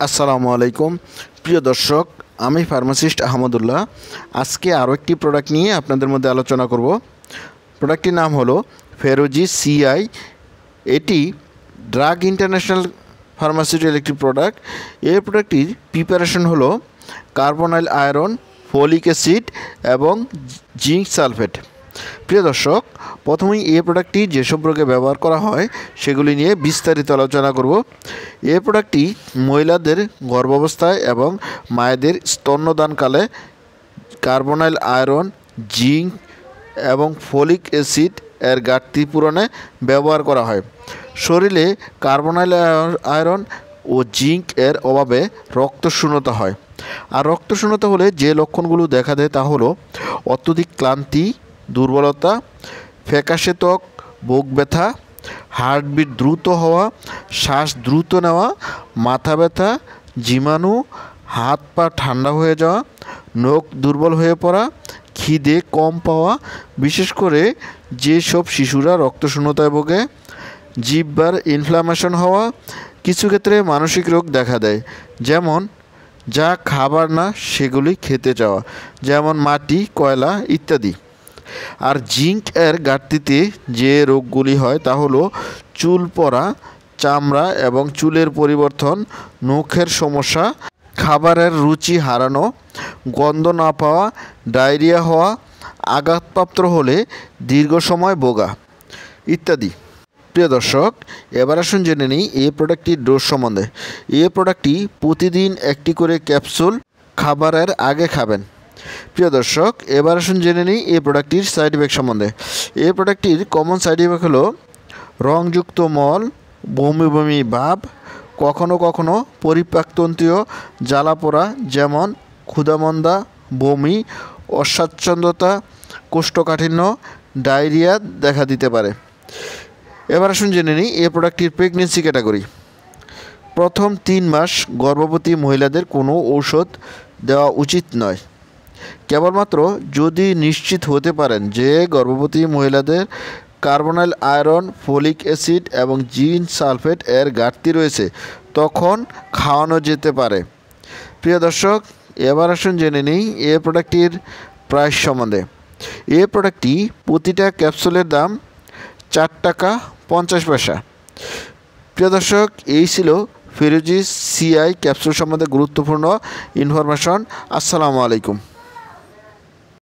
আসসালামু আলাইকুম প্রিয় দর্শক, আমি ফার্মাসিস্ট আহমদুল্লাহ। আজকে আরও একটি প্রোডাক্ট নিয়ে আপনাদের মধ্যে আলোচনা করব। প্রোডাক্টটির নাম হলো ফেরোজি সিআই। এটি ড্রাগ ইন্টারন্যাশনাল ফার্মাসিউটিক্যাল একটি প্রোডাক্ট। এই প্রোডাক্টটির প্রিপারেশন হলো কার্বনাইল আয়রন, ফলিক অ্যাসিড এবং জিঙ্ক সালফেট। প্রিয় দর্শক, প্রথমেই এই প্রোডাক্টটি যেসব রোগে ব্যবহার করা হয় সেগুলি নিয়ে বিস্তারিত আলোচনা করব। এই প্রোডাক্টটি মহিলাদের গর্ভাবস্থায় এবং মায়েদের স্তন্যদানকালে কার্বনাইল আয়রন, জিঙ্ক এবং ফলিক অ্যাসিড এর ঘাটতি পূরণে ব্যবহার করা হয়। শরীরে কার্বনাইল আয়রন ও জিঙ্ক এর অভাবে রক্তশূন্যতা হয়। আর রক্তশূন্যতা হলে যে লক্ষণগুলো দেখা দেয় তা হলো অত্যধিক ক্লান্তি, দুর্বলতা, ফ্যাকাশে ত্বক, বুক ব্যথা, হার্টবিট দ্রুত হওয়া, শ্বাস দ্রুত নেওয়া, মাথা ব্যথা, জীবাণু, হাত পা ঠান্ডা হয়ে যাওয়া, নখ দুর্বল হয়ে পড়া, খিদে কম পাওয়া, বিশেষ করে যেসব শিশুরা রক্তশূন্যতায় ভোগে, জিহ্বার ইনফ্লামেশন হওয়া, কিছু ক্ষেত্রে মানসিক রোগ দেখা দেয়, যেমন যা খাবার না সেগুলি খেতে চাওয়া, যেমন মাটি, কয়লা ইত্যাদি। আর জিঙ্ক এর ঘাটতিতে যে রোগগুলি হয় তা হলো চুল পড়া, চামড়া এবং চুলের পরিবর্তন, নখের সমস্যা, খাবারের রুচি হারানো, গন্ধ না পাওয়া, ডায়রিয়া হওয়া, আঘাতপ্রাপ্ত হলে দীর্ঘ সময় ভোগা ইত্যাদি। প্রিয় দর্শক, এবার আসুন জেনে নিই এই প্রোডাক্টটির ডোজ সম্বন্ধে। এই প্রোডাক্টটি প্রতিদিন একটি করে ক্যাপসুল খাবারের আগে খাবেন। প্রিয় দর্শক, এবার আসুন জেনে নিই এই প্রোডাক্টটির সাইড ইফেক্ট সম্বন্ধে। এই প্রোডাক্টটির কমন সাইড ইফেক্ট হলো রংযুক্ত মল, বমি বমি ভাব, কখনো কখনো পরিপাকতন্ত্রীয় জ্বালাপোড়া যেমন ক্ষুধামন্দা, বমি, অস্বাচ্ছন্দ্যতা, কোষ্ঠকাঠিন্য, ডায়রিয়া দেখা দিতে পারে। এবার আসুন জেনে নিই এই প্রোডাক্টটির প্রেগনেন্সি ক্যাটাগরি। প্রথম 3 মাস গর্ভবতী মহিলাদের কোনো ঔষধ দেওয়া উচিত নয়। কেবলমাত্র যদি নিশ্চিত হতে পারেন যে গর্ভবতী মহিলাদের কার্বনাইল আয়রন, ফলিক অ্যাসিড এবং জিঙ্ক সালফেট এর ঘাটতি রয়েছে তখন খাওয়ানো যেতে পারে। প্রিয় দর্শক, এবার আসুন জেনে নিই এই প্রোডাক্টটির প্রাইস সম্বন্ধে। এই প্রোডাক্টটি প্রতিটা ক্যাপসুলের দাম 4 টাকা 50 পয়সা। প্রিয় দর্শক, এই ছিল ফেরোজি সিআই ক্যাপসুল সম্বন্ধে গুরুত্বপূর্ণ ইনফরমেশন। আসসালামু আলাইকুম।